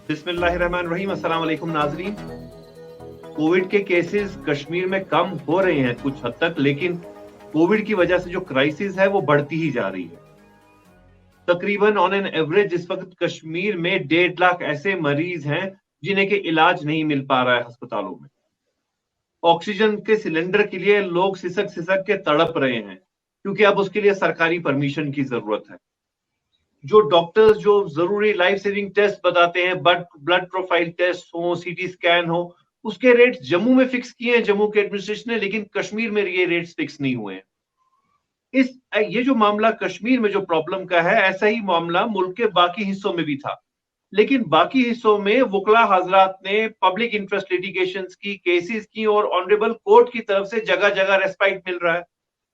बिस्मिल्लाहिर्रहमानिर्रहीम। अस्सलाम वालेकुम नाज़रीन। कोविड के केसेस कश्मीर में कम हो रहे हैं कुछ हद तक, लेकिन कोविड की वजह से जो क्राइसिस है वो बढ़ती ही जा रही है। तकरीबन ऑन एन एवरेज इस वक्त कश्मीर में 1.5 लाख ऐसे मरीज हैं जिन्हें के इलाज नहीं मिल पा रहा है अस्पतालों में। ऑक्सीजन के सिलेंडर के लिए लोग सिसक सिसक के तड़प रहे हैं क्योंकि अब उसके लिए सरकारी परमिशन की जरूरत है। जो डॉक्टर्स जो जरूरी लाइफ सेविंग टेस्ट बताते हैं, ब्लड प्रोफाइल टेस्ट हो, सीटी स्कैन हो, उसके रेट्स जम्मू में फिक्स किए हैं जम्मू के एडमिनिस्ट्रेशन ने, लेकिन कश्मीर में ये रेट्स फिक्स नहीं हुए हैं। ये जो मामला कश्मीर में जो प्रॉब्लम का है, ऐसा ही मामला मुल्क के बाकी हिस्सों में भी था, लेकिन बाकी हिस्सों में वकला हजरात ने पब्लिक इंटरेस्ट लिटिगेशंस की, केसेस की और ऑनरेबल कोर्ट की तरफ से जगह जगह रेस्पाइट मिल रहा है।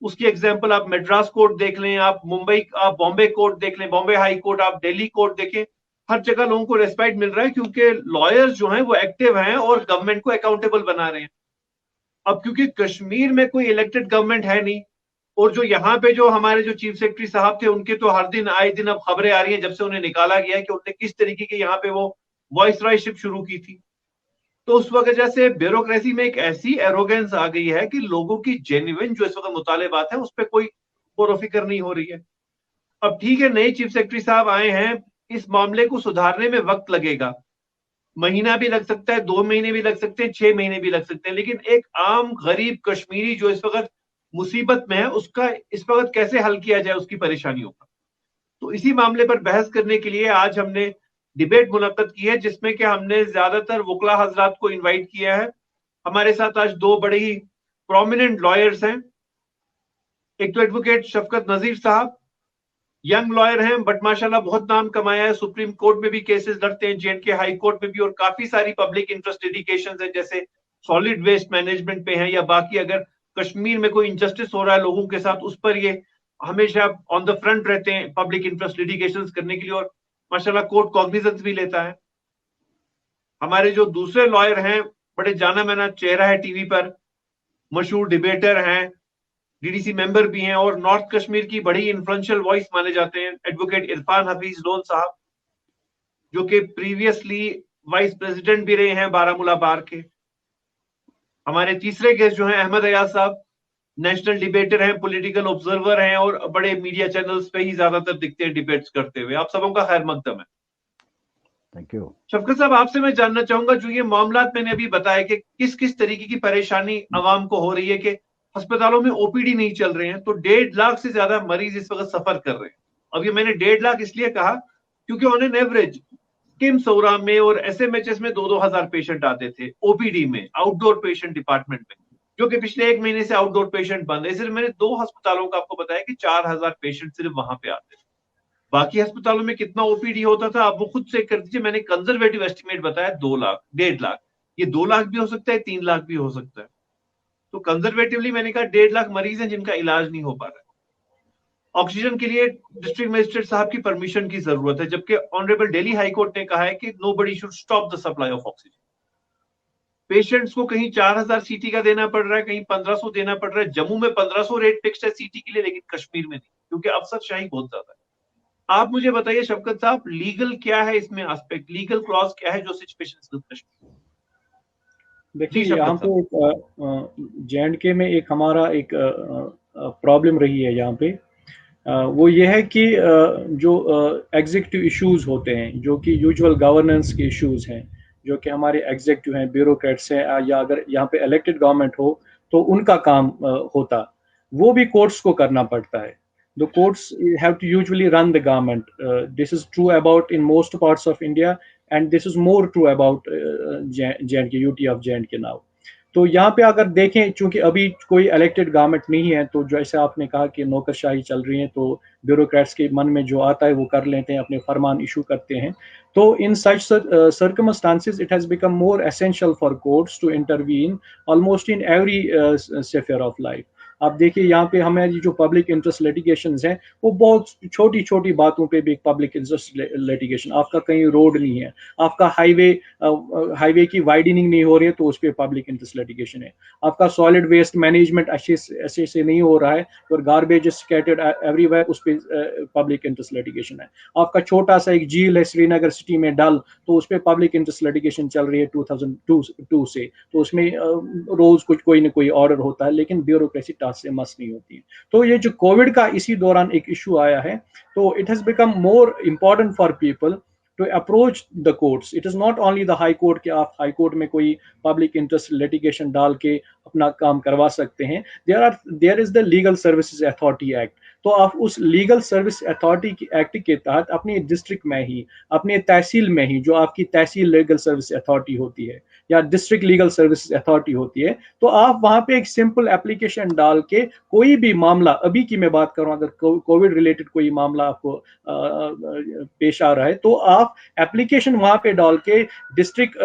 उसकी एग्जांपल आप मद्रास कोर्ट देख लें, आप बॉम्बे कोर्ट देख लें, बॉम्बे हाई कोर्ट, आप दिल्ली कोर्ट देखें, हर जगह लोगों को रेस्पाइट मिल रहा है क्योंकि लॉयर्स जो हैं वो एक्टिव हैं और गवर्नमेंट को अकाउंटेबल बना रहे हैं। अब क्योंकि कश्मीर में कोई इलेक्टेड गवर्नमेंट है नहीं, और जो यहाँ पे जो हमारे जो चीफ सेक्रेटरी साहब थे, उनके तो हर दिन आए दिन अब खबरें आ रही हैं जब से उन्हें निकाला गया है कि उन्होंने किस तरीके की यहाँ पे वो वॉइस रॉयशिप शुरू की थी। तो उस वजह से ब्यूरोक्रेसी में एक ऐसी एरोगेंस आ गई है कि लोगों की जेन्युइन जो इस वक्त मुतालेबात है उस पर कोई गौर फिक्र नहीं हो रही है। अब ठीक है, नए चीफ सेक्रेटरी साहब आए हैं, इस मामले को सुधारने में वक्त लगेगा, महीना भी लग सकता है, 2 महीने भी लग सकते हैं, 6 महीने भी लग सकते हैं, लेकिन एक आम गरीब कश्मीरी जो इस वक्त मुसीबत में है, उसका इस वक्त कैसे हल किया जाए उसकी परेशानियों का। तो इसी मामले पर बहस करने के लिए आज हमने डिबेट मुनक्कद की है, जिसमें कि हमने ज्यादातर वकला हजरात को इनवाइट किया है। हमारे साथ आज 2 बड़े ही प्रोमिनेंट लॉयर्स हैं। एक तो एडवोकेट शफकत नजीर साहब, यंग लॉयर हैं बट माशाल्लाह बहुत नाम कमाया है, सुप्रीम कोर्ट में भी केसेस लड़ते हैं, जे&के हाई कोर्ट में भी, और काफी सारी पब्लिक इंटरेस्ट लिटिगेशंस हैं, जैसे सॉलिड वेस्ट मैनेजमेंट पे हैं या बाकी अगर कश्मीर में कोई इनजस्टिस हो रहा है लोगों के साथ, उस पर ये हमेशा ऑन द फ्रंट रहते हैं पब्लिक इंटरेस्ट लिटिगेशंस करने के लिए, और माशाल्लाह कोर्ट कॉग्निजेंस भी लेता है। हमारे जो दूसरे लॉयर हैं, बड़े जाना माना चेहरा है टीवी पर, मशहूर डिबेटर हैं, डीडीसी मेंबर भी हैं और नॉर्थ कश्मीर की बड़ी इन्फ्लुएंशियल वॉइस माने जाते हैं, एडवोकेट इरफान हफीज लोन साहब, जो कि प्रीवियसली वाइस प्रेसिडेंट भी रहे हैं बारामूला बार के। हमारे तीसरे गेस्ट जो हैं अहमद अयाज साहब, नेशनल डिबेटर हैं, पॉलिटिकल ऑब्जर्वर हैं और बड़े मीडिया चैनल्स पे ही ज्यादातर दिखते हैं डिबेट्स करते हुए। आप सबों का खैर मकदम है। Thank you. शफकत साहब, आपसे मैं जानना चाहूंगा, जो ये मामला मैंने अभी बताया कि किस किस तरीके की परेशानी आवाम को हो रही है कि अस्पतालों में ओपीडी नहीं चल रहे हैं, तो 1.5 लाख से ज्यादा मरीज इस वक्त सफर कर रहे हैं। अब ये मैंने 1.5 लाख इसलिए कहा क्योंकि ऑन एन एवरेज किम्स सौरा में और एसएमएचएस में 2-2 हजार पेशेंट आते थे ओपीडी में, आउटडोर पेशेंट डिपार्टमेंट में, जो कि पिछले 1 महीने से आउटडोर पेशेंट बंद है। सिर्फ मैंने 2 अस्पतालों का आपको बताया कि 4,000 पेशेंट सिर्फ वहां पे आते थे। बाकी अस्पतालों में कितना ओपीडी होता था आप वो खुद चेक कर दीजिए। मैंने कंजर्वेटिव एस्टिमेट बताया 2 लाख, 1.5 लाख, ये 2 लाख भी हो सकता है, 3 लाख भी हो सकता है। तो कंजर्वेटिवली मैंने कहा 1.5 लाख मरीज हैं जिनका इलाज नहीं हो पा रहा है। ऑक्सीजन के लिए डिस्ट्रिक्ट मजिस्ट्रेट साहब की परमिशन की जरूरत है, जबकि ऑनरेबल दिल्ली हाई कोर्ट ने कहा है कि nobody should stop the supply of oxygen. Patients को कहीं 4,000 सीटी का देना पड़ रहा है, कहीं 1,500 देना पड़ रहा है। जम्मू में 1,500 रेट फिक्स्ड है सीटी के लिए, लेकिन कश्मीर में नहीं, क्योंकि अफसरशाही बहुत ज्यादा है। आप मुझे बताइए शफकत साहब, लीगल क्या है इसमें एस्पेक्ट, लीगल क्लॉज क्या है जो सिचुएशन? देखिए यहाँ पे जे&के में एक हमारा एक प्रॉब्लम रही है यहाँ पे, वो ये है कि जो एग्जीक्यूटिव इश्यूज होते हैं, जो कि यूजुअल गवर्नेंस के इश्यूज हैं, जो कि हमारे एग्जीक्यूटिव हैं, ब्यूरोक्रेट्स हैं, या अगर यहाँ पे इलेक्टेड गवर्नमेंट हो तो उनका काम होता, वो भी कोर्ट्स को करना पड़ता है। The courts have to usually run the government. This is true about in most parts of India, and this is more true about J&K, UT of J&K now. तो यहाँ पे अगर देखें, चूंकि अभी कोई इलेक्टेड गवर्नमेंट नहीं है, तो जैसे आपने कहा कि नौकरशाही चल रही है, तो ब्यूरोक्रेट्स के मन में जो आता है वो कर लेते हैं, अपने फरमान इशू करते हैं। तो in such circumstances it has become more essential for courts to intervene almost in every sphere of life. आप देखिए यहाँ पे हमारी जो पब्लिक इंटरेस्ट लिटिगेशंस हैं वो बहुत छोटी छोटी बातों पे भी पब्लिक इंटरेस्ट लिटिगेशन, आपका कहीं रोड नहीं है, आपका हाईवे की वाइडनिंग नहीं हो रही है तो उस पर पब्लिक इंटरेस्ट लिटिगेशन है, आपका सॉलिड वेस्ट मैनेजमेंट अच्छे से नहीं हो रहा है और गार्बेज स्कैटर्ड एवरीवेयर, उस पर पब्लिक इंटरेस्ट लिटिगेशन है, आपका छोटा सा एक झील है श्रीनगर सिटी में डल, तो उस पर पब्लिक इंटरेस्ट लिटिगेशन चल रही है 2002 से, तो उसमें रोज कुछ कोई ना कोई ऑर्डर होता है, लेकिन ब्यूरोक्रेसी टास्क से मस नहीं होती है। तो ये जो कोविड का इसी दौरान एक इशू आया है, तो it has become more important for people to approach the courts. It is not only the high court कि आप हाई कोर्ट में कोई पब्लिक इंटरेस्ट लिटिगेशन डाल के अपना काम करवा सकते हैं। There is the legal services authority act, तो आप उस लीगल सर्विस अथॉरिटी एक्ट के तहत अपने डिस्ट्रिक्ट में ही, अपने तहसील में ही, जो आपकी तहसील लीगल सर्विस अथॉरिटी होती है या डिस्ट्रिक्ट लीगल सर्विस अथॉरिटी होती है, तो आप वहां पे एक सिंपल एप्लीकेशन डाल के कोई भी मामला, अभी की मैं बात करूं, अगर कोविड रिलेटेड कोई मामला आपको पेश आ रहा है, तो आप एप्लीकेशन वहां पे डाल के डिस्ट्रिक्ट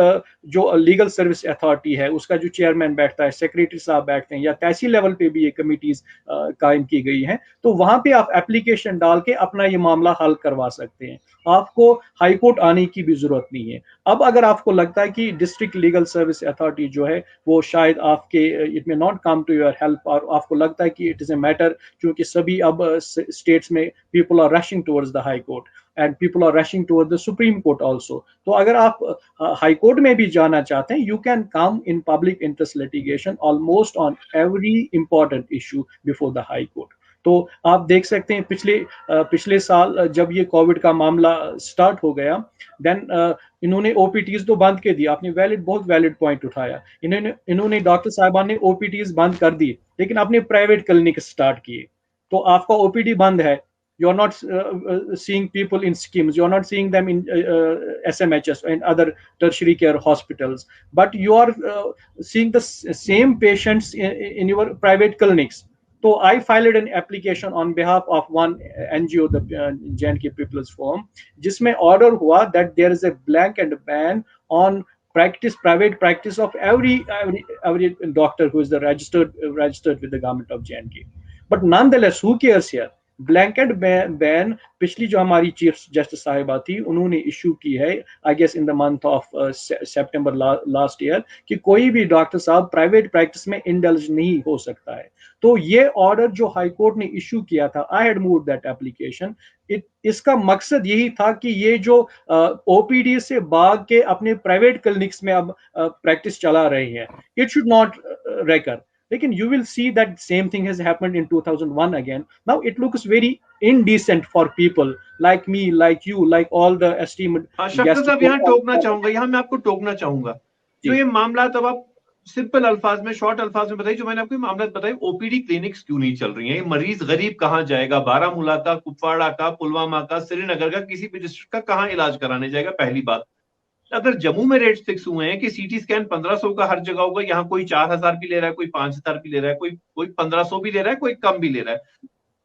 जो लीगल सर्विस अथॉरिटी है उसका जो चेयरमैन बैठता है, सेक्रेटरी साहब बैठते हैं, या तहसील लेवल पे भी ये कमिटीज कायम की गई हैं, तो वहां पे आप एप्लीकेशन डाल के अपना ये मामला हल करवा सकते हैं, आपको हाई कोर्ट आने की भी जरूरत नहीं है। अब अगर आपको लगता है कि डिस्ट्रिक्ट लीगल सर्विस अथॉरिटी जो है वो शायद आपके it may not come to your help, और आपको लगता है कि इट इज ए मैटर, क्योंकि सभी अब स्टेट्स में people are rushing towards the high court and people are rushing towards the supreme court also, तो अगर आप हाई कोर्ट में भी जाना चाहते हैं, you can come in public interest litigation almost on every important issue before the high court. तो आप देख सकते हैं पिछले साल जब ये कोविड का मामला स्टार्ट हो गया, देन इन्होंने ओपीटीज तो बंद कर दी, आपने बहुत वैलिड पॉइंट उठाया, इन्होंने डॉक्टर साहिबान ने ओपीटीज बंद कर दी, लेकिन अपने प्राइवेट क्लिनिक स्टार्ट किए, तो आपका ओपीडी बंद है, you are not seeing people in schemes, you are not seeing them in SMHS and other tertiary care hospitals, but you are seeing the same patients in your private clinics. So I filed an application on behalf of one NGO, the J&K People's Forum, जिसमें order हुआ that there is a blanket ban on private practice of every doctor who is the registered with the government of J&K. But nonetheless, who cares here? Blanket ban पिछली जो हमारी chief justice साहिबा थी उन्होंने issue की है, I guess in the month of September last year, कि कोई भी डॉक्टर साहब प्राइवेट प्रैक्टिस में इंडल्ज नहीं हो सकता है। तो ये ऑर्डर जो हाई कोर्ट ने इशू किया था, I had moved that application, इसका मकसद यही था कि ये जो ओपीडी से भाग के अपने प्राइवेट क्लिनिक्स में अब प्रैक्टिस चला रहे हैं, इट शुड नॉट रेकर। लेकिन you will see that same thing has happened in 2001 again. Now it looks very indecent for people like me, like you, like all the esteemed शफकत साहब, यहाँ टोकना चाहूंगा, यहाँ मैं आपको टोकना चाहूंगा, जो ये मामला, तब आप सिंपल अल्फाज में, शॉर्ट अल्फाज में बताइए, जो मैंने आपको मामला बताई, ओपीडी क्लिनिक्स क्यों नहीं चल रही हैं? मरीज गरीब कहाँ जाएगा? बारामूला का, कुपवाड़ा का, पुलवामा का, श्रीनगर का, किसी भी डिस्ट्रिक्ट का कहाँ इलाज कराने जाएगा? पहली बात। अगर जम्मू में रेट फिक्स हुए हैं कि सीटी स्कैन 1500 का हर जगह होगा, यहाँ कोई 4000 भी ले रहा है, कोई 5000 भी ले रहा है, कोई 1500 भी ले रहा है, कोई कम भी ले रहा है।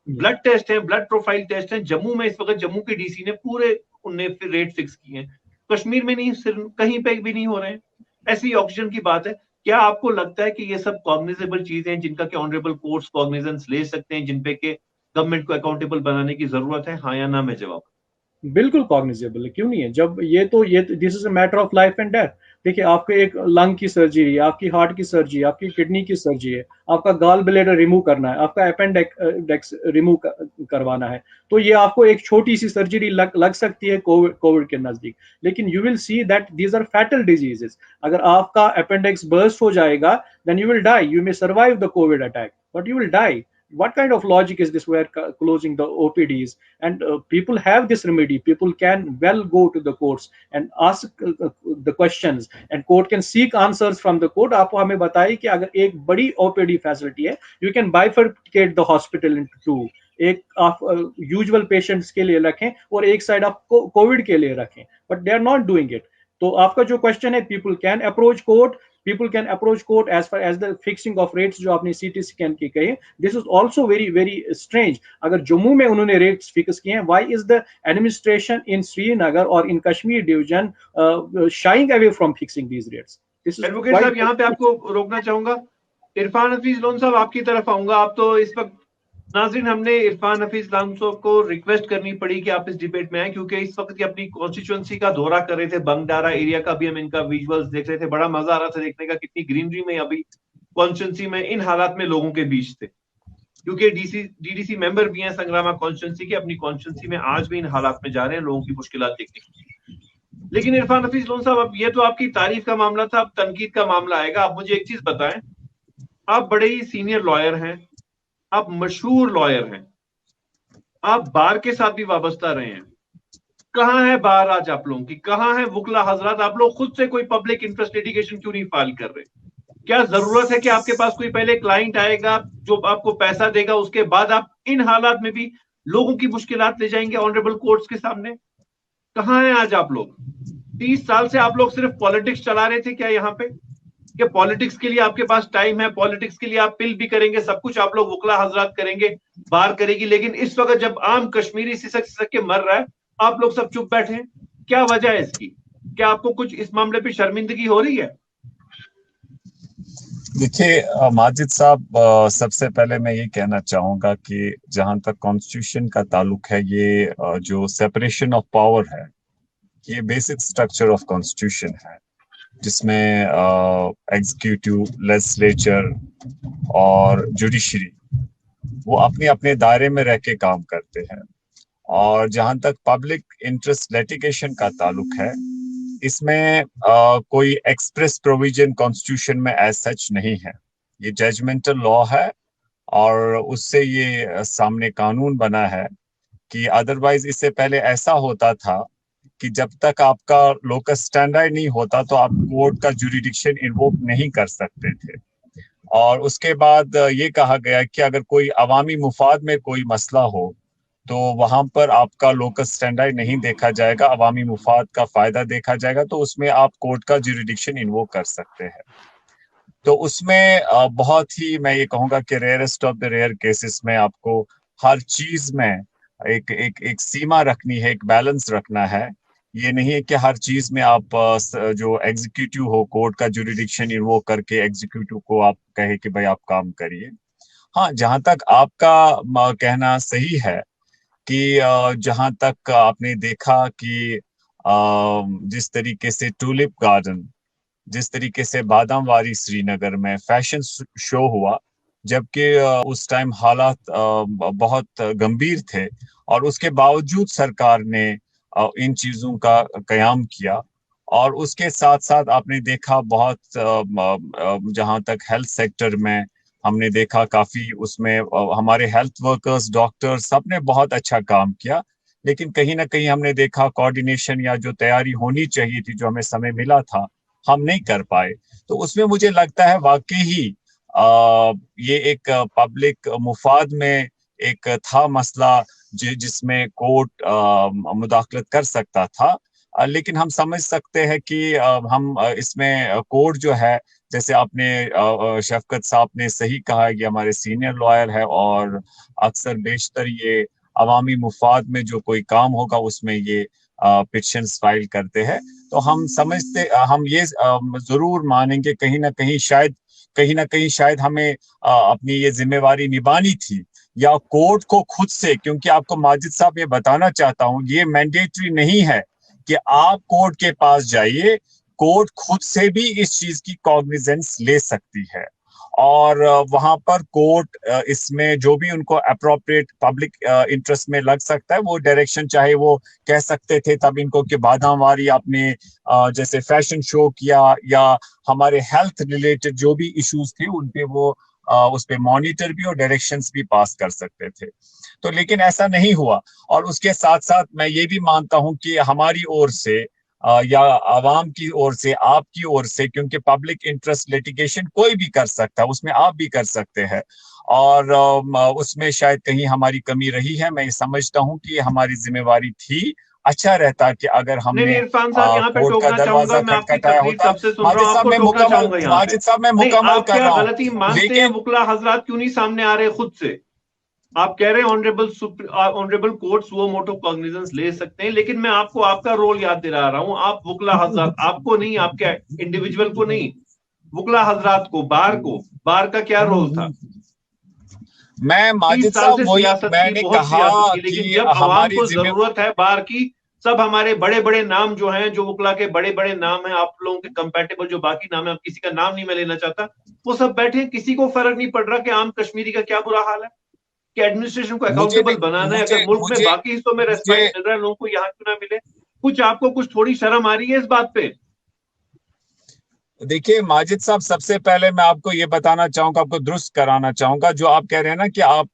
ब्लड टेस्ट है, ब्लड प्रोफाइल टेस्ट है जम्मू में, इस वक्त जम्मू के डीसी ने पूरे उनने फिर रेट फिक्स किए हैं, कश्मीर में नहीं, सिर्फ कहीं पे भी नहीं हो रहे हैं। ऐसी ऑक्सीजन की बात है। क्या आपको लगता है कि ये सब कॉग्निजेबल चीजें हैं जिनका कि ऑनरेबल कोर्ट्स कॉग्निजेंस ले सकते हैं, जिनपे के गवर्नमेंट को अकाउंटेबल बनाने की जरूरत है? हाँ या ना में जवाब। बिल्कुल कॉग्निजेबल है, क्यों नहीं है? जब ये this is a matter of life and death. देखिए, आपके एक लंग की सर्जरी है, आपकी हार्ट की सर्जरी, आपकी किडनी की सर्जरी है, आपका गाल ब्लेडर रिमूव करना है, आपका अपेंडिक्स रिमूव करवाना है, तो ये आपको एक छोटी सी सर्जरी लग सकती है कोविड के नजदीक, लेकिन you will see that these are fatal diseases. अगर आपका अपेंडिक्स बर्स्ट हो जाएगा, then you will die. You may survive the Covid attack, but you will die. What kind of logic is this? We are closing the OPDs, and people have this remedy. People can well go to the courts and ask the questions, and court can seek answers from the court. आप हमें बताइए कि अगर एक बड़ी OPD facility है, you can bifurcate the hospital into two. एक आप यूजुअल पेशेंट्स के लिए रखें और एक साइड आप कोविड के लिए रखें, but they are not doing it. तो आपका जो क्वेश्चन है, people can approach court, people can approach court as far as the fixing of rates जो आपने CT scan की कही, this is also very strange। अगर जम्मू में उन्होंने rates fix किए हैं, why is the administration in Srinagar or in Kashmir division shying away from fixing these rates? Advocate साहब, यहाँ पे आपको रोकना चाहूंगा। इरफान हफीज लोन साहब, आपकी तरफ आऊंगा। आप तो इस वक्त, नाज़रीन, हमने इरफान हफीज लोन साहब को रिक्वेस्ट करनी पड़ी कि आप इस डिबेट में आए, क्योंकि इस वक्त ये अपनी कॉन्स्टिट्यूंसी का दौरा कर रहे थे। बंगडारा एरिया का भी हम इनका विजुअल्स देख रहे थे। बड़ा मजा आ रहा था देखने का, कितनी ग्रीनरी में अभी कॉन्स्टिट्यूंसी में इन हालात में लोगों के बीच थे, क्योंकि डीडीसी मेंबर भी हैं संग्रामा कॉन्स्टिट्यूंसी के। अपनी कॉन्स्टिट्यूंसी में आज भी इन हालात में जा रहे हैं लोगों की मुश्किलात देखने के लिए। लेकिन इरफान हफीज लोन साहब, अब ये तो आपकी तारीफ का मामला था, अब तनकीद का मामला आएगा। आप मुझे एक चीज बताएं, आप बड़े ही सीनियर लॉयर हैं, आप मशहूर लॉयर हैं, आप बार के साथ भी वाबस्ता रहे हैं। कहां है बार आज आप लोगों की? कहां है वुकला हजरात? आप लोग खुद से कोई पब्लिक इंटरेस्ट लिटिगेशन क्यों नहीं फाइल कर रहे? क्या जरूरत है कि आपके पास कोई पहले क्लाइंट आएगा जो आपको पैसा देगा, उसके बाद आप इन हालात में भी लोगों की मुश्किलात ले जाएंगे ऑनरेबल कोर्ट्स के सामने? कहां हैं आज आप लोग? 30 साल से आप लोग सिर्फ पॉलिटिक्स चला रहे थे क्या यहाँ पे? कि पॉलिटिक्स के लिए आपके पास टाइम है, पॉलिटिक्स के लिए आप पिल भी करेंगे, सब कुछ आप लोग वुकला हजरात करेंगे, बार करेगी, लेकिन इस वक्त जब आम कश्मीरी सिसक सिसक के मर रहा है, आप लोग सब चुप बैठे हैं। क्या वजह है इसकी? क्या आपको कुछ इस मामले पे शर्मिंदगी हो रही है? देखिए माजिद साहब, सबसे पहले मैं ये कहना चाहूंगा कि जहां तक कॉन्स्टिट्यूशन का ताल्लुक है, ये जो सेपरेशन ऑफ पावर है, ये बेसिक स्ट्रक्चर ऑफ कॉन्स्टिट्यूशन है, जिसमें एग्जीक्यूटिव, लेजिस्लेचर और जुडिशरी वो अपने अपने दायरे में रह के काम करते हैं। और जहां तक पब्लिक इंटरेस्ट लिटिगेशन का ताल्लुक है, इसमें कोई एक्सप्रेस प्रोविजन कॉन्स्टिट्यूशन में एज सच नहीं है। ये जजमेंटल लॉ है और उससे ये सामने कानून बना है कि अदरवाइज इससे पहले ऐसा होता था कि जब तक आपका लोकस स्टैंडर्ड नहीं होता तो आप कोर्ट का जुरिडिक्शन इन्वोक नहीं कर सकते थे। और उसके बाद ये कहा गया कि अगर कोई अवामी मुफाद में कोई मसला हो तो वहां पर आपका लोकस स्टैंडर्ड नहीं देखा जाएगा, अवामी मुफाद का फायदा देखा जाएगा, तो उसमें आप कोर्ट का जुरिडिक्शन इन्वोक कर सकते हैं। तो उसमें बहुत ही, मैं ये कहूंगा कि rarest of the rare cases में आपको हर चीज में एक एक एक सीमा रखनी है, एक बैलेंस रखना है। ये नहीं है कि हर चीज में आप जो एग्जीक्यूटिव हो, कोर्ट का जुरिडिक्शन इन्वोक करके एग्जीक्यूटिव को आप कहे कि भाई आप काम करिए। हाँ, जहां तक आपका कहना सही है कि जहां तक आपने देखा कि जिस तरीके से टूलिप गार्डन, जिस तरीके से बादामवारी श्रीनगर में फैशन शो हुआ, जबकि उस टाइम हालात बहुत गंभीर थे, और उसके बावजूद सरकार ने इन चीजों का कयाम किया। और उसके साथ साथ आपने देखा बहुत जहां तक हेल्थ सेक्टर में हमने देखा काफी उसमें हमारे हेल्थ वर्कर्स, डॉक्टर्स, सबने बहुत अच्छा काम किया। लेकिन कहीं ना कहीं हमने देखा कोऑर्डिनेशन या जो तैयारी होनी चाहिए थी, जो हमें समय मिला था, हम नहीं कर पाए। तो उसमें मुझे लगता है वाकई ही ये एक पब्लिक मुफाद में एक था मसला जिसमें कोर्ट मुदाखलत कर सकता था। लेकिन हम समझ सकते हैं कि हम इसमें कोर्ट जो है, जैसे आपने शफकत साहब ने सही कहा, ये हमारे सीनियर लॉयर है और अक्सर बेशतर ये अवामी मुफाद में जो कोई काम होगा उसमें ये पिटिशंस फाइल करते हैं। तो हम समझते, हम ये जरूर मानेंगे कहीं ना कहीं शायद हमें अपनी ये जिम्मेवारी निभानी थी, या कोर्ट को खुद से, क्योंकि आपको माजिद साहब ये बताना चाहता हूँ, ये मैंडेटरी नहीं है कि आप कोर्ट के पास जाइए, कोर्ट खुद से भी इस चीज की कॉग्निजेंस ले सकती है। और वहां पर कोर्ट इसमें जो भी उनको अप्रोप्रिएट पब्लिक इंटरेस्ट में लग सकता है वो डायरेक्शन, चाहे वो कह सकते थे तब इनको कि बादामवारी आपने जैसे फैशन शो किया, या हमारे हेल्थ रिलेटेड जो भी इश्यूज थे उन पे वो उस पे मॉनिटर भी और डायरेक्शंस भी पास कर सकते थे। तो लेकिन ऐसा नहीं हुआ। और उसके साथ साथ मैं ये भी मानता हूं कि हमारी ओर से या आवाम की ओर से, आपकी ओर से, क्योंकि पब्लिक इंटरेस्ट लिटिगेशन कोई भी कर सकता है, उसमें आप भी कर सकते हैं, और उसमें शायद कहीं हमारी कमी रही है। मैं ये समझता हूं कि हमारी जिम्मेवारी थी। अच्छा रहता कि अगर हमने इरफान साहब, यहाँ पे कोर्ट का टोकना चाहूंगा, दरवाजा मैं आपकी खटखटाया तकरीर होता। कब से सुन रहा माजिद हूँ, साहब आपको मैं टोकना मुकम्मल, चाहूंगा यहाँ पे। माजिद साहब मैं नहीं, मुकम्मल आप कर क्या रहा हूँ। गलती मानते हैं? लेकिन वुकला हजरात क्यों नहीं सामने आ रहे खुद से? आप कह रहे हैं ऑनरेबल कोर्ट्स वो मोटो कॉग्निजेंस ले सकते हैं, लेकिन मैं आपको आपका रोल याद दिला रहा हूं। आप वुकला हजरात, आपको नहीं, आपके इंडिविजुअल को नहीं, वकला हजरात को, बार का क्या रोल था? मैं 30 माजिद साल साहब से वही सियासत की, मैंने बहुत कहा सियासत की, लेकिन कि जब अवाम हमारी को जरूरत है बार की, सब हमारे बड़े बड़े नाम जो हैं, जो वकला के बड़े बड़े नाम हैं, आप लोगों के कंपैटिबल जो बाकी नाम है, अब किसी का नाम नहीं मैं लेना चाहता, वो सब बैठे हैं, किसी को फर्क नहीं पड़ रहा कि आम कश्मीरी का क्या बुरा हाल है, कि एडमिनिस्ट्रेशन को मुझे अकाउंटेबल बनाना है। मुझे अगर मुल्क में मुझे बाकी हिस्सों में मुझे रेस्पेक्ट मिल रहा है, लोगों को यहाँ क्यों ना मिले? कुछ आपको कुछ थोड़ी शर्म आ रही है इस बात पे? देखिए माजिद साहब, सबसे पहले मैं आपको ये बताना चाहूंगा, आपको दुरुस्त कराना चाहूंगा, जो आप कह रहे हैं ना कि आप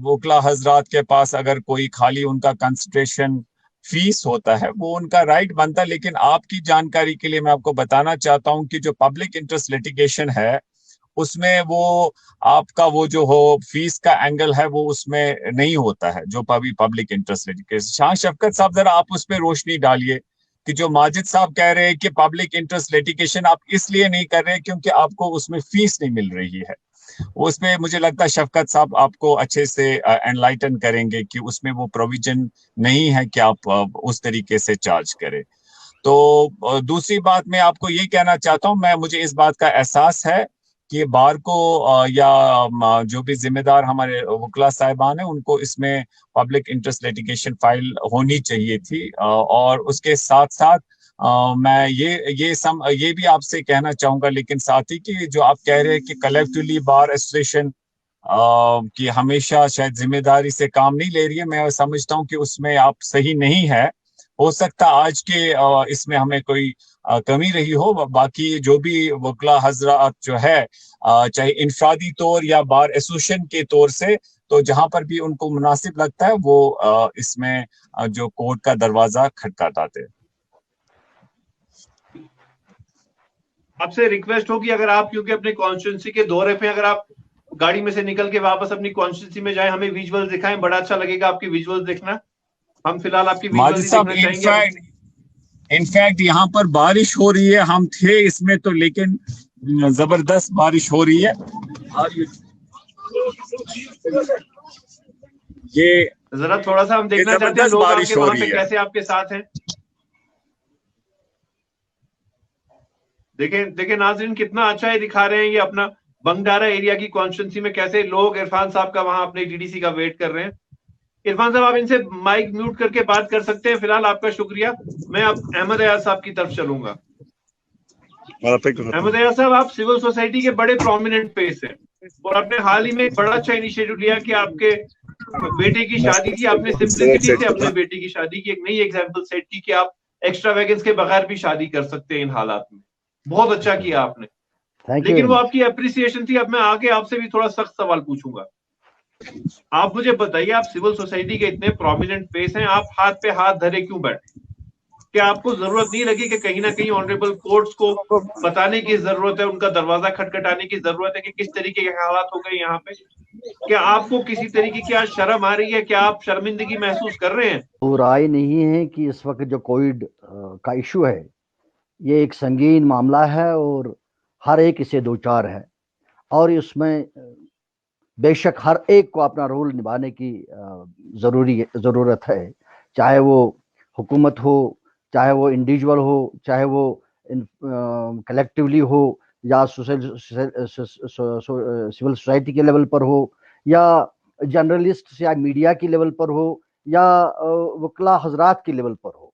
वकला हजरात के पास अगर कोई खाली उनका कंसल्टेशन फीस होता है, वो उनका राइट बनता है, लेकिन आपकी जानकारी के लिए मैं आपको बताना चाहता हूं कि जो पब्लिक इंटरेस्ट लिटिगेशन है उसमें वो आपका वो जो हो फीस का एंगल है वो उसमें नहीं होता है, जो पब्लिक इंटरेस्ट लिटिगेशन। शाह शफकत साहब, जरा आप उस पर रोशनी डालिए कि जो माजिद साहब कह रहे हैं कि पब्लिक इंटरेस्ट लिटिगेशन आप इसलिए नहीं कर रहे क्योंकि आपको उसमें फीस नहीं मिल रही है। उसमें मुझे लगता है शफकत साहब आपको अच्छे से एनलाइटन करेंगे कि उसमें वो प्रोविजन नहीं है कि आप उस तरीके से चार्ज करें। तो दूसरी बात मैं आपको ये कहना चाहता हूं, मुझे इस बात का एहसास है कि बार को या जो भी जिम्मेदार हमारे वकला साहिबान हैं उनको इसमें पब्लिक इंटरेस्ट लिटिगेशन फाइल होनी चाहिए थी। और उसके साथ साथ मैं ये भी आपसे कहना चाहूंगा, लेकिन साथ ही कि जो आप कह रहे हैं कि कलेक्टिवली बार एसोसिएशन कि हमेशा शायद जिम्मेदारी से काम नहीं ले रही है, मैं समझता हूं कि उसमें आप सही नहीं है। हो सकता आज के इसमें हमें कोई कमी रही हो, बाकी जो भी वकला हजरात जो है चाहे इंफरादी तौर या बार एसोसिएशन के तौर से, तो जहां पर भी उनको मुनासिब लगता है वो इसमें जो कोर्ट का दरवाजा खटखटाते हैं। आपसे रिक्वेस्ट होगी, अगर आप क्योंकि अपने कॉन्स्टिट्यूंसी के दौरे पे, अगर आप गाड़ी में से निकल के वापस अपनी कॉन्स्टिट्यूंसी में जाएं, हमें विजुअल्स दिखाएं, बड़ा अच्छा लगेगा आपकी विजुअल्स देखना। हम फिलहाल आपकी विजुअल्स माजिद ही साहब, देखना चाहेंगे। इनफैक्ट यहाँ पर बारिश हो रही है, हम थे इसमें तो, लेकिन जबरदस्त बारिश हो रही है। ये जरा थोड़ा सा हम देखना चाहते हैं जबरदस्त लोग बारिश आपके हो वहां रही पे है। कैसे आपके साथ हैं। देखें देखें नाज़रीन, कितना अच्छा है दिखा रहे हैं ये अपना बंगडारा एरिया की कॉन्स्टिट्यूंसी में कैसे लोग इरफान साहब का वहां अपने डीडीसी का वेट कर रहे हैं। इरफान साहब, आप इनसे माइक म्यूट करके बात कर सकते हैं। फिलहाल आपका शुक्रिया। मैं अब अहमद अयाज साहब की तरफ चलूंगा। अहमद अयाज साहब, आप सिविल सोसाइटी के बड़े प्रोमिनेंट फेस हैं और आपने हाल ही में एक बड़ा अच्छा इनिशिएटिव लिया कि आपके बेटे की शादी थी, आपने सिंप्लिसिटी से अपने बेटे की शादी की, एक नई एग्जांपल सेट की कि आप एक्स्ट्रा वैगन्स के बगैर भी शादी कर सकते हैं इन हालात में। बहुत अच्छा किया आपने, लेकिन वो आपकी अप्रिसिएशन थी। अब मैं आगे आपसे भी थोड़ा सख्त सवाल पूछूंगा। आप मुझे बताइए, आप सिविल सोसाइटी के इतने प्रोमिनेंट फेस हैं, आप हाथ पे हाथ धरे क्यों बैठे? क्या आपको जरूरत नहीं लगी कि कहीं ना कहीं ऑनरेबल कोर्ट्स को बताने की जरूरत है, उनका दरवाजा खटखटाने की जरूरत है कि किस तरीके के हालात हो गए यहाँ पे? क्या आपको किसी तरीके की आज शर्म आ रही है? क्या आप शर्मिंदगी महसूस कर रहे हैं? वो राय नहीं है कि इस वक्त जो कोविड का इशू है ये एक संगीन मामला है और हर एक इसे दो चार है, और इसमें बेशक हर एक को अपना रोल निभाने की ज़रूरत है, चाहे वो हुकूमत हो, चाहे वो इंडिविजुअल हो, चाहे वो कलेक्टिवली हो, या सिविल सोसाइटी के लेवल पर हो, या जर्नलिस्ट या मीडिया की लेवल पर हो, या वकला हजरात के लेवल पर हो।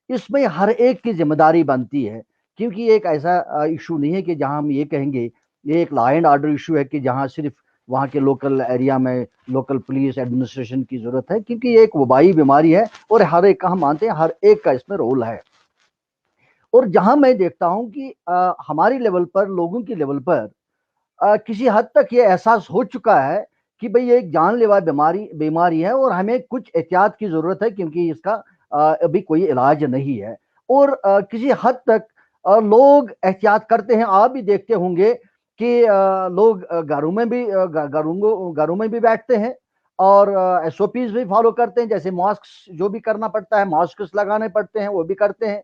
इसमें हर एक की जिम्मेदारी बनती है, क्योंकि एक ऐसा इशू नहीं है कि जहां हम ये कहेंगे ये एक लॉ एंड ऑर्डर इशू है कि जहां सिर्फ वहाँ के लोकल एरिया में लोकल पुलिस एडमिनिस्ट्रेशन की जरूरत है, क्योंकि ये एक वबाई बीमारी है और हर एक का, हम मानते हैं हर एक का इसमें रोल है। और जहां मैं देखता हूं कि हमारी लेवल पर, लोगों की लेवल पर किसी हद तक ये एहसास हो चुका है कि भाई ये एक जानलेवा बीमारी है और हमें कुछ एहतियात की जरूरत है, क्योंकि इसका अभी कोई इलाज नहीं है। और किसी हद तक लोग एहतियात करते हैं। आप भी देखते होंगे कि लोग घरों में भी बैठते हैं और SOPs भी फॉलो करते हैं, जैसे मास्क जो भी करना पड़ता है, मास्क लगाने पड़ते हैं, वो भी करते हैं।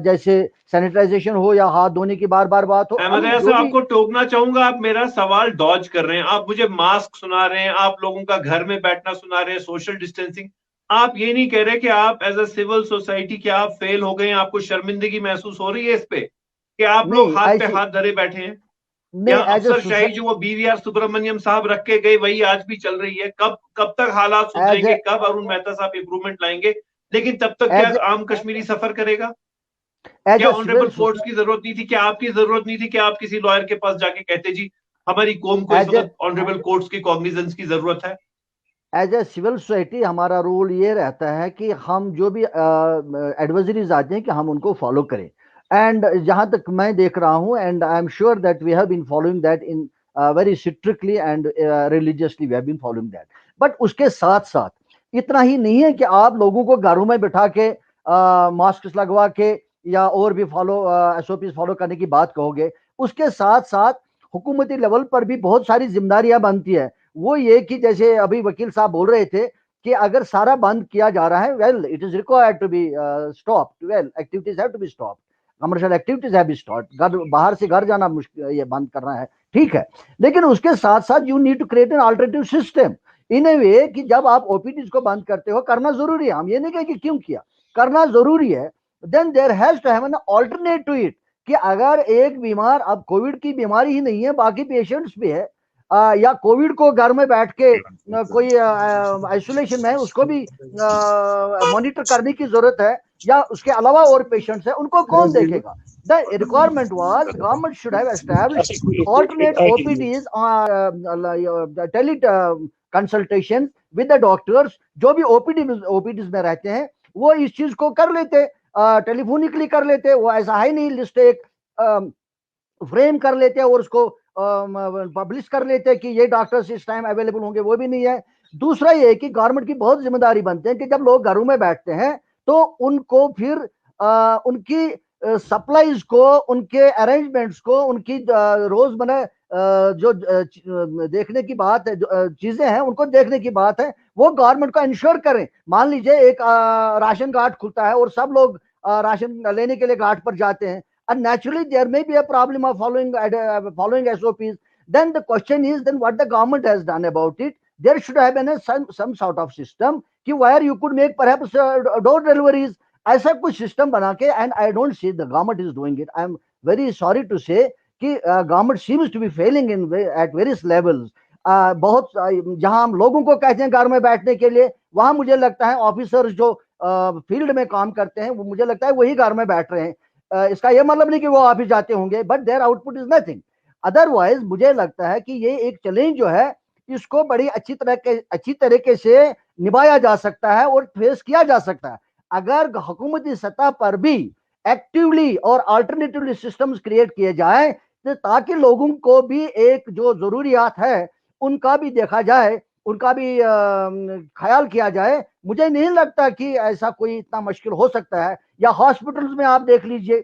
जैसे सैनिटाइजेशन हो या हाथ धोने की बार बार बात हो। अहमद अयाज साहब, आपको टोकना चाहूंगा, आप मेरा सवाल डॉज कर रहे हैं। आप मुझे मास्क सुना रहे हैं, आप लोगों का घर में बैठना सुना रहे हैं, सोशल डिस्टेंसिंग। आप ये नहीं कह रहे कि आप एज अ सिविल सोसाइटी क्या आप फेल हो गए हैं? आपको शर्मिंदगी महसूस हो रही है इस पे? कि आप लोग नहीं हाथ पे ऐसी हाथ धरे बैठे हैं? नहीं यहाँ एज ए अफसरशाही जो वो BVR सुब्रमण्यम साहब रख के गए वही आज भी चल रही है। कब तक हालात एज सुधरेंगे, कब अरुण मेहता साहब इंप्रूवमेंट लाएंगे? लेकिन तब तक क्या एज आम कश्मीरी सफर करेगा? एज क्या ए ऑनरेबल सिविल कोर्ट्स की जरूरत नहीं थी? क्या आपकी जरूरत नहीं थी कि आप किसी लॉयर के पास जाके कहते जी हमारी कौम को इस एज ए वक्त ऑनरेबल कोर्ट्स की कॉग्निजेंस की जरूरत है? एज ए सिविल सोसाइटी हमारा रूल ये रहता है कि हम जो भी एडवाइजरीज आते हैं कि हम उनको फॉलो करें। एंड जहां तक मैं देख रहा हूं, and I am sure that we have been following that in very strictly and religiously we have been following that. But उसके साथ साथ इतना ही नहीं है कि आप लोगों को घरों में बिठा के मास्क लगवा के या और भी SOPs फॉलो करने की बात कहोगे। उसके साथ साथ हुकूमती लेवल पर भी बहुत सारी जिम्मेदारियां बनती है। वो ये कि जैसे अभी वकील साहब बोल रहे थे कि अगर सारा बंद किया जा रहा है, well it is required to be stopped, well activities have to be stopped, commercial activities have be stopped, घर बाहर से घर जाना मुश्किल, ये बंद करना है, ठीक है। लेकिन उसके साथ साथ you need to create an alternative system in a way कि जब आप ओपीडीज को बंद करते हो, करना जरूरी है, हम ये नहीं कहें कि क्यों किया, करना जरूरी है, then there has to have an alternate to it कि अगर एक बीमार, अब कोविड की बीमारी ही नहीं है, बाकी पेशेंट्स भी है, या कोविड को घर में बैठ के कोई आइसोलेशन में है, उसको भी मॉनिटर करने की जरूरत है, या उसके अलावा और पेशेंट्स है, उनको कौन देखेगा? The requirement was government should have established alternate OPDs, tele consultation with the doctors। जो भी OPDs में रहते हैं वो इस चीज को कर लेते, टेलीफोनिकली कर लेते, वो ऐसा है नहीं, लिस्ट एक फ्रेम कर लेते और उसको पब्लिश कर लेते कि ये डॉक्टर्स इस टाइम अवेलेबल होंगे, वो भी नहीं है। दूसरा ये कि गवर्नमेंट की बहुत जिम्मेदारी बनती है कि जब लोग घरों में बैठते हैं तो उनको फिर उनकी सप्लाईज को, उनके अरेंजमेंट्स को, उनकी रोजमर्रा जो देखने की बात है, जो चीजें हैं उनको देखने की बात है, वो गवर्नमेंट को इंश्योर करें। मान लीजिए एक राशन कार्ड खुलता है और सब लोग राशन लेने के लिए घाट पर जाते हैं, and naturally there may be a problem of following SOPs, then the question is then what the government has done about it? There should have been some sort of system कि where you could make perhaps door deliveries, ऐसा कुछ system बना के, and I don't see the government is doing it। I am very sorry to say कि government seems to be failing in at various levels। बहुत जहां हम लोगों को कहते हैं घर में बैठने के लिए, वहां मुझे लगता है ऑफिसर्स जो फील्ड में काम करते हैं वो मुझे लगता है वही घर में बैठ रहे हैं। इसका ये मतलब नहीं कि वो ऑफिस जाते होंगे, but their output is nothing. Otherwise मुझे लगता है कि ये एक चैलेंज जो है इसको बड़ी अच्छी तरीके से निभाया जा सकता है और फेस किया जा सकता है अगर हुकूमती सतह पर भी एक्टिवली और अल्टरनेटिवली सिस्टम्स क्रिएट किए जाए, तो ताकि लोगों को भी एक जो जरूरियात है उनका भी देखा जाए, उनका भी ख्याल किया जाए। मुझे नहीं लगता कि ऐसा कोई इतना मुश्किल हो सकता है। या हॉस्पिटल्स में आप देख लीजिए,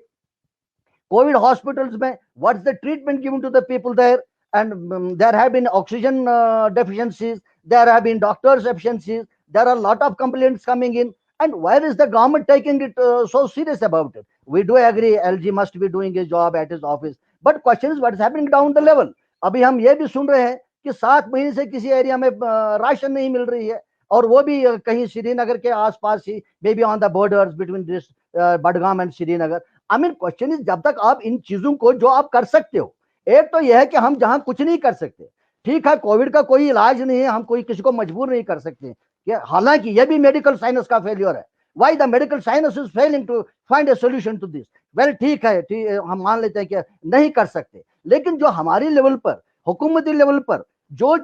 कोविड हॉस्पिटल्स में what's the treatment given to the people there, and there have been oxygen deficiencies, there have been doctors deficiencies, there are a lot of complaints coming in, and where is the government taking it so serious about it? We do agree LG must be doing his job at his office, but question is what is happening down the level? अभी हम ये भी सुन रहे हैं कि 7 महीने से किसी एरिया में राशन नहीं मिल रही है, और वो भी कहीं श्रीनगर के आसपास ही, maybe on the borders between this Budgam and Srinagar. I mean question is, जब तक आप इन चीजों को जो आप कर सकते हो, एक तो यह है कि हम जहां कुछ नहीं कर सकते, ठीक है, कोविड का कोई इलाज नहीं है, हम कोई किसी को मजबूर नहीं कर सकते, हालांकि यह भी मेडिकल साइंस का फेलियर है। Why the medical science is failing to find a solution to this? Well ठीक है, हम मान लेते हैं कि नहीं कर सकते, लेकिन जो हमारी लेवल पर, हुकूमती लेवल पर जो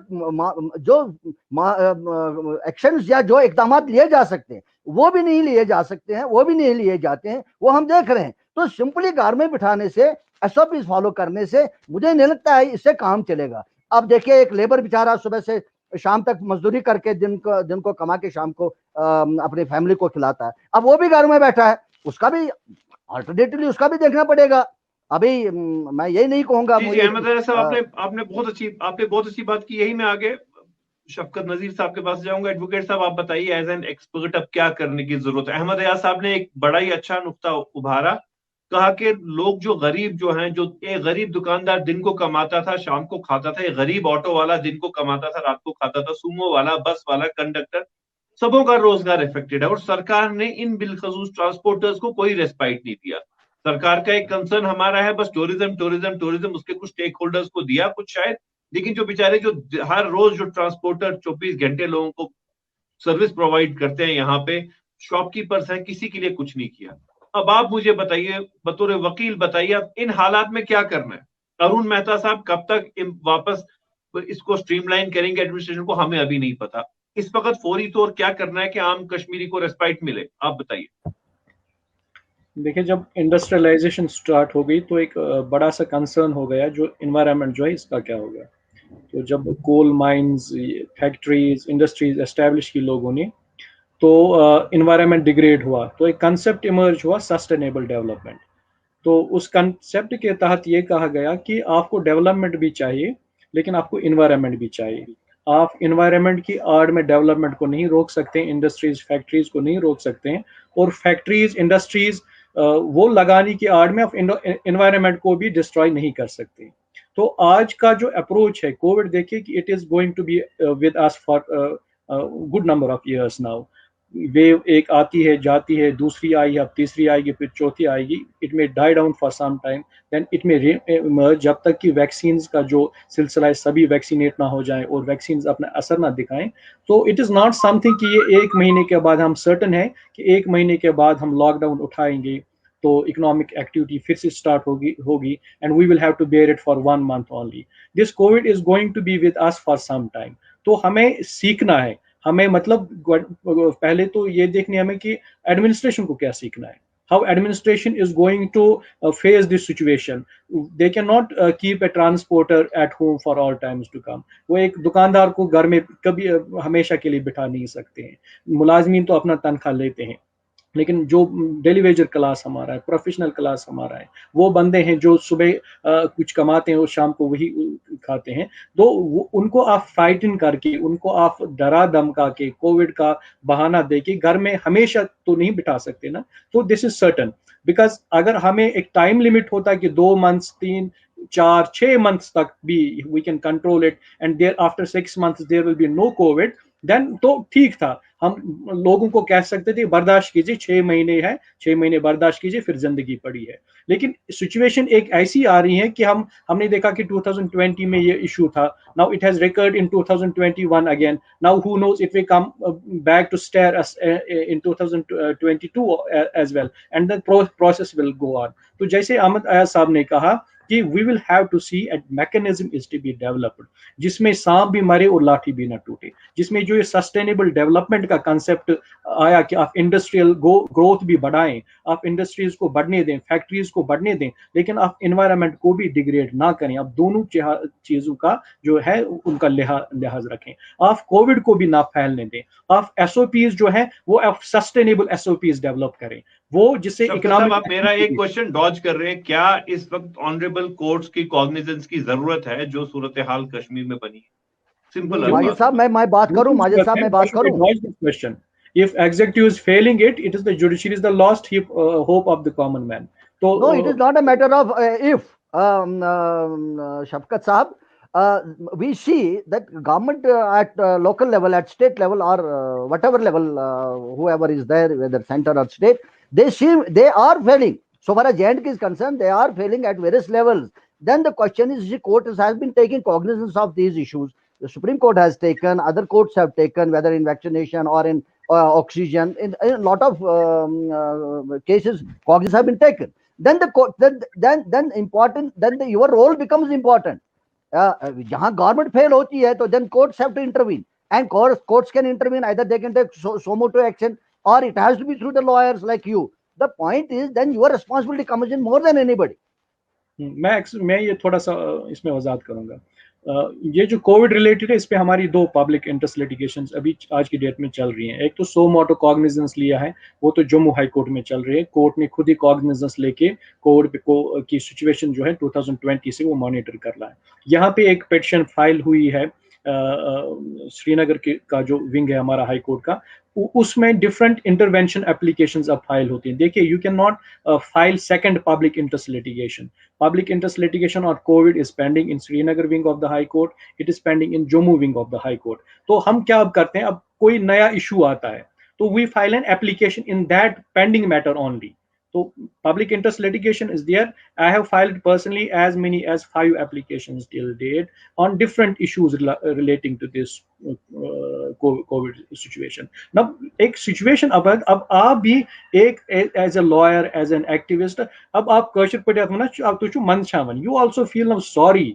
एक्शंस या जो इकदाम लिए जा सकते हैं वो भी नहीं लिए जा सकते हैं, वो भी नहीं लिए जाते हैं, वो हम देख रहे हैं। तो सिंपली घर में बिठाने से, SOPs फॉलो करने से मुझे नहीं लगता है इससे काम चलेगा। अब देखिए, एक लेबर बेचारा सुबह से शाम तक मजदूरी करके दिन को कमा के शाम को अपनी फैमिली को खिलाता है, अब वो भी घर में बैठा है, उसका भी अल्टरनेटिवली उसका भी देखना पड़ेगा। अभी मैं यही नहीं कहूंगा। जी अहमद रजा साहब, आपने बहुत अच्छी बात की। यही मैं आगे शफकत नजीर साहब के पास जाऊंगा। एडवोकेट साहब, आप बताइए एज एन एक्सपर्ट अब क्या करने की जरूरत है? अहमद रजा साहब ने एक बड़ा ही अच्छा नुक्ता उभारा, कहा कि लोग जो गरीब जो हैं, जो एक गरीब दुकानदार दिन को कमाता था शाम को खाता था, एक गरीब ऑटो वाला दिन को कमाता था रात को खाता था, सुमो वाला, बस वाला, कंडक्टर, सबों का रोजगार इफेक्टेड है, और सरकार ने इन बिलखसूस ट्रांसपोर्टर्स को कोई रेस्पाइट नहीं दिया। सरकार का एक कंसर्न हमारा है बस टूरिज्म, उसके कुछ स्टेक होल्डर्स को दिया कुछ शायद, लेकिन जो बेचारे जो हर रोज जो ट्रांसपोर्टर 24 घंटे लोगों को सर्विस प्रोवाइड करते हैं यहाँ पे, शॉपकीपर्स हैं, किसी के लिए कुछ नहीं किया। अब आप मुझे बताइए, बतौर वकील बताइए, अब इन हालात में क्या करना है? अरुण मेहता साहब कब तक वापस इसको स्ट्रीमलाइन करेंगे एडमिनिस्ट्रेशन को, हमें अभी नहीं पता। इस वक्त फौरी तौर क्या करना है कि आम कश्मीरी को रेस्पाइट मिले, आप बताइए। देखिए, जब इंडस्ट्रियलाइजेशन स्टार्ट हो गई तो एक बड़ा सा कंसर्न हो गया, जो इन्वायरमेंट जो है इसका क्या होगा। तो जब coal mines, factories, industries establish की लोगों ने, तो इन्वायरमेंट डिग्रेड हुआ, तो एक कंसेप्ट इमर्ज हुआ सस्टेनेबल डेवलपमेंट। तो उस कंसेप्ट के तहत ये कहा गया कि आपको डेवलपमेंट भी चाहिए, लेकिन आपको इन्वायरमेंट भी चाहिए। आप इन्वायरमेंट की आड़ में डेवलपमेंट को नहीं रोक सकते, इंडस्ट्रीज फैक्ट्रीज को नहीं रोक सकते हैं, और फैक्ट्रीज इंडस्ट्रीज वो लगाने की आड़ में आप इन्वायरमेंट को भी डिस्ट्रॉय नहीं कर सकते। तो आज का जो अप्रोच है, कोविड देखिए कि it is going to be with us for good number of years now. Wave एक आती है जाती है, दूसरी आई, अब तीसरी आएगी, फिर चौथी आएगी। It may die down for some time, then it may reemerge, जब तक कि वैक्सीन का जो सिलसिला है सभी वैक्सीनेट ना हो जाए और वैक्सीन अपना असर ना दिखाएं। तो इट इज़ नॉट समथिंग कि ये एक महीने के बाद हम सर्टन है कि एक महीने के बाद हम लॉकडाउन उठाएंगे तो इकोनॉमिक एक्टिविटी फिर से स्टार्ट होगी and we will have to bear it for 1 month only. This Covid is going to be with us for some time. तो हमें सीखना है, हमें मतलब पहले तो ये देखने हमें कि एडमिनिस्ट्रेशन को क्या सीखना है, how administration is going to face this situation. They cannot keep a transporter at home for all times to come. वो एक दुकानदार को घर में कभी हमेशा के लिए बिठा नहीं सकते हैं। मुलाजमीन तो अपना तनख्वाह लेते हैं, लेकिन जो डेली वेजर क्लास हमारा है, प्रोफेशनल क्लास हमारा है, वो बंदे हैं जो सुबह कुछ कमाते हैं और शाम को वही खाते हैं। तो उनको आप फाइटिंग करके, उनको आप डरा धमका के, कोविड का बहाना दे के घर में हमेशा तो नहीं बिठा सकते ना। तो दिस इज सर्टन, बिकॉज अगर हमें एक टाइम लिमिट होता है कि 2 months, 3, 4, 6 months तक भी we can control it and thereafter 6 months there will be no Covid, then तो ठीक था। हम लोगों को कह सकते थे बर्दाश्त कीजिए, 6 महीने है, 6 महीने बर्दाश्त कीजिए, फिर जिंदगी पड़ी है। लेकिन सिचुएशन एक ऐसी आ रही है कि हमने देखा कि 2020 में ये इशू था, now it has recurred in 2021 again, now who knows it will come back to stare us in 2022 as well, and the process will go on. तो जैसे अहमद अयाज साहब ने कहा कि we will have to see at mechanism is to be developed, जिसमें सांप भी मरे और लाठी भी ना टूटे, जिसमें जो ये सस्टेनेबल डेवलपमेंट का कंसेप्ट आया कि आप इंडस्ट्रियल ग्रोथ भी बढ़ाएं, आप इंडस्ट्रीज को बढ़ने दें, फैक्ट्रीज को बढ़ने दें, लेकिन आप इन्वायरमेंट को भी डिग्रेड ना करें। आप दोनों चीजों का जो है उनका लिहाज रखें, आप कोविड को भी ना फैलने दें, आप एसओपीज जो है वो आप सस्टेनेबल एसओपीज डेवलप करें, वो जिससे इकोनॉमिक। आप मेरा एक क्वेश्चन डॉज कर रहे हैं, क्या इस वक्त ऑनरेबल कोर्ट्स की कॉग्निजेंस की जरूरत है जो सूरत हाल कश्मीर में बनी है? सिंपल। माजिद साहब मैं बात करूं, माजिद साहब मैं बात करूं। Question, if executive is failing it, it is the judiciary is the lost hope of the common man. So no, it is not a matter of if Shafkat Sahab, we see that government at local level, at state level, or whatever level, whoever is there, whether center or state, they are failing. So far as J&K is concerned, they are failing at various levels. Then the question is, the court has been taking cognizance of these issues. The Supreme Court has taken, other courts have taken, whether in vaccination or in oxygen, in a lot of cases, cognizance have been taken. Then the court, then important, then your role becomes important. जहाँ government fail होती है, तो then courts have to intervene, and courts can intervene. Either they can take suo motu action, or it has to be through the lawyers like you. The point is, then your responsibility comes in more than anybody. मैं ये थोड़ा सा इसमें वजाहत करूंगा। ये जो Covid related है, इस पे हमारी 2 पब्लिक इंटरेस्ट लिटिगेशंस अभी आज की डेट में चल रही हैं। एक तो सो मोटो कॉग्निजेंस लिया है, वो तो जम्मू हाई कोर्ट में चल रही है। कोर्ट ने खुद ही कॉग्निजेंस लेके कोविड को की सिचुएशन जो है 2020 से वो मॉनिटर कर रहा है। यहाँ पे एक पिटीशन फाइल हुई है श्रीनगर का जो विंग है हमारा हाई कोर्ट का, उसमें डिफरेंट इंटरवेंशन एप्लीकेशंस अब फाइल होती हैं। देखिए, you can not file second public interest litigation. Public interest litigation on COVID is pending in Srinagar wing of the High Court. It is pending in Jammu wing of the High Court. तो हम क्या अब करते हैं, अब कोई नया issue आता है तो we file an application in that pending matter only. तो public interest litigation is there. I have filed personally as many as 5 applications till date on different issues relating to this COVID situation. Now एक situation अब आप भी एक as a lawyer, as an activist, अब आप कशर पढ़िया ना आप तो मन छावन, you also feel now sorry.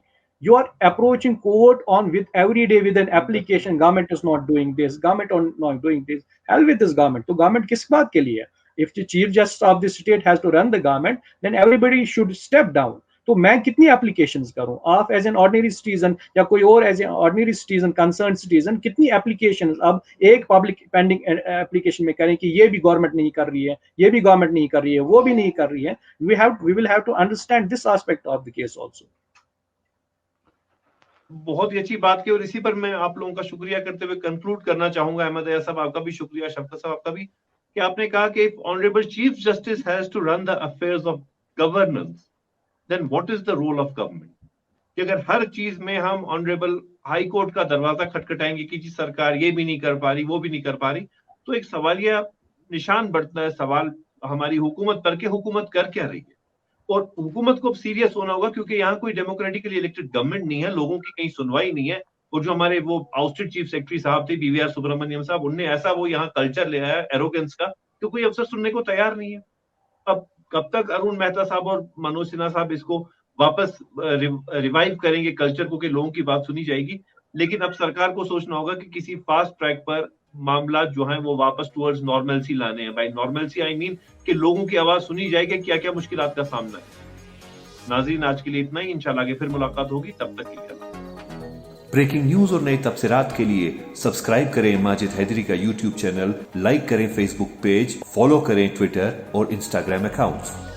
You are approaching court on with every day with an application. Government is not doing this. Government is not doing this. Hell with this government. तो government किस बात के लिए? If the chief justice of the state has to run the government, then everybody should step down. तो मैं कितनी applications करूं? आप as an ordinary citizen या कोई और as an ordinary citizen, concerned citizen, कितनी applications अब एक public pending application में करें कि ये भी government नहीं कर रही है, ये भी government नहीं कर रही है, वो भी नहीं कर रही है. We will have to understand this aspect of the case also. बहुत ही अच्छी बात की और इसी पर मैं आप लोगों का शुक्रिया करते हुए कंक्लूड करना चाहूंगा। अहमद अयाज साहब आपका भी शुक्रिया, शफकत साहब आपका भी, कि आपने कहा कि honourable chief justice has to run the affairs of governance, then what is the role of government. कि अगर हर चीज में हम ऑनरेबल हाई कोर्ट का दरवाजा खटखटाएंगे कि जी सरकार ये भी नहीं कर पा रही, वो भी नहीं कर पा रही, तो एक सवालिया निशान बढ़ता है सवाल हमारी हुकूमत पर कि हुकूमत कर क्या रही है। और हुकूमत को अब सीरियस होना होगा क्योंकि यहाँ कोई डेमोक्रेटिकली इलेक्टेड गवर्नमेंट नहीं है, लोगों की कहीं सुनवाई नहीं है। और जो हमारे वो आउस्टेड चीफ सेक्रेटरी साहब थे BVR सुब्रमण्यम साहब, उनने ऐसा वो यहाँ कल्चर ले आया एरोगेंस का कि कोई अफसर सुनने को तैयार नहीं है। अब कब तक अरुण मेहता साहब और मनोज सिन्हा साहब इसको वापस रिवाइव करेंगे कल्चर को कि लोगों की बात सुनी जाएगी। लेकिन अब सरकार को सोचना होगा कि किसी फास्ट ट्रैक पर मामला जो है वो वापस टुवर्ड्स नॉर्मलसी लाने हैं। बाय नॉर्मलसी आई मीन कि लोगों की आवाज सुनी जाएगी, क्या क्या मुश्किलात का सामना है। नाज़रीन आज के लिए इतना ही, इंशाल्लाह आगे फिर मुलाकात होगी, तब तक के लिए। ब्रेकिंग न्यूज और नए तफसीरात के लिए सब्सक्राइब करें माजिद हैदरी का YouTube चैनल, लाइक करें Facebook पेज, फॉलो करें ट्विटर और इंस्टाग्राम अकाउंट।